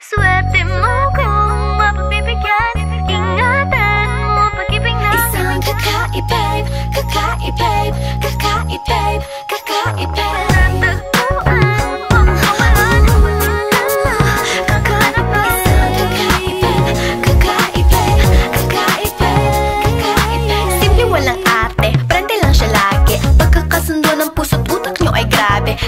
Swerte mo kung mapagbibigyan. Ingatan mo pag-ibig na isang kakaibig, kakaibig, kakaibig, kakaibig.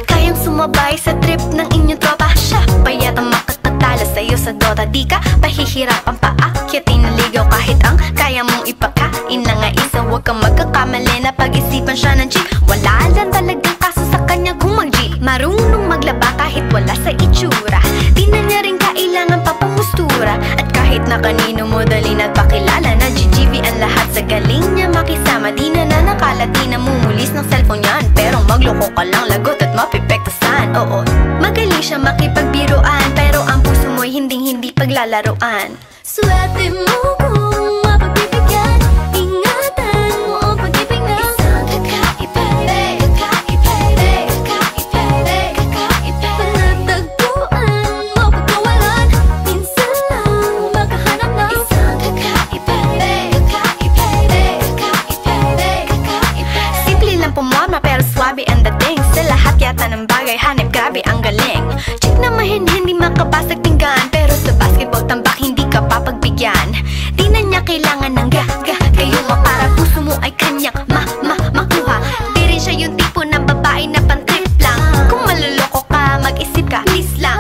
Kayang sumabay sa trip ng inyong tropa. Siya pa yata makatatalo sa'yo sa Dota. Di ka pahihirapan pa akyatin ng ligaw. Kahit ang kaya mong ipakain na nga isa. Huwag kang magkakamali na pag-isipan siya ng G. Wala lang talagang kaso sa kanya kung mag-G. Marunong maglaba kahit wala sa itsura. Di na niya rin kailangan pa pamustura. At kahit na kanino mo dali nagpakilala na GGV ang lahat sa galing niya makisama. Di na nakala, di na mumulis ng cellphone yan. Pero magloko ka lang, lagot at mapipektasan. Oo, magaling siya makipagbiruan, pero ang puso mo'y hindi paglalaruan. Swerte mo kung mapagbibigyan. Ingatan mo ang pag-ibig na isang kakaibig, kakaibig, kakaibig, kakaibig. Panatagpuan mo pagkawalan. Minsan lang makahanap ng isang kakaibig, kakaibig, kakaibig, kakaibig. Simple lang pumorma pero swabe ang dating. Sa lahat yata ng bagay hanip, grabe ang galing. Chick na mahin, hindi makabasag pinggan. Pero sa basketball tambak, hindi ka papagbigyan. Di na niya kailangan ng gayuma para puso mo ay kanyang makuha. Di rin siya yung tipo ng babae na pantrip lang. Kung maluloko ka, mag-isip ka, please lang.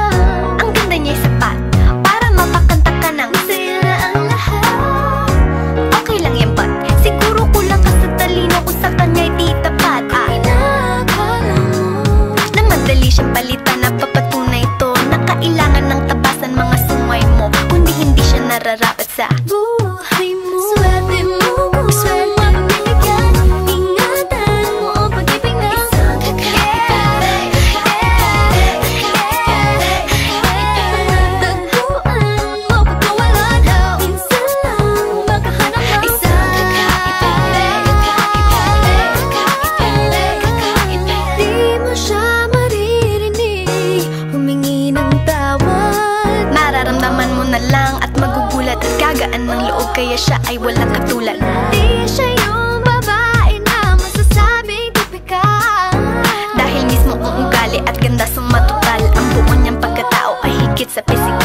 Ang ganda niya sapat para mapakanta ka ng masaya na ang lahat. okay lang yan but siguro kulang ka sa talino kung sa kanya'y di tapat. Pinakala mo Na madali siyang palitan na papatunay to na kailangan ng tabasan mga sumay mo. Kundi hindi siya nararapat sa buhay mo. Swerte mo kung mapagbibigyan. Ingatan mo ang pag-ibig na isang kakaibig, panatagpuan mo pagkawalan. Minsan lang makahanap ng isang kakaibig, kakaibig, kakaibig, kakaibig. Di mo siya maririnig humingi ng tawad. mararamdaman mo na lang at magugulat at gagaan ng loob kaya siya ay walang katulad. Di siya yung babae na masasabing tipikal. Dahil mismo ang ugali at ganda sumatotal, ang buo niyang pagkatao ay higit sa pisikal.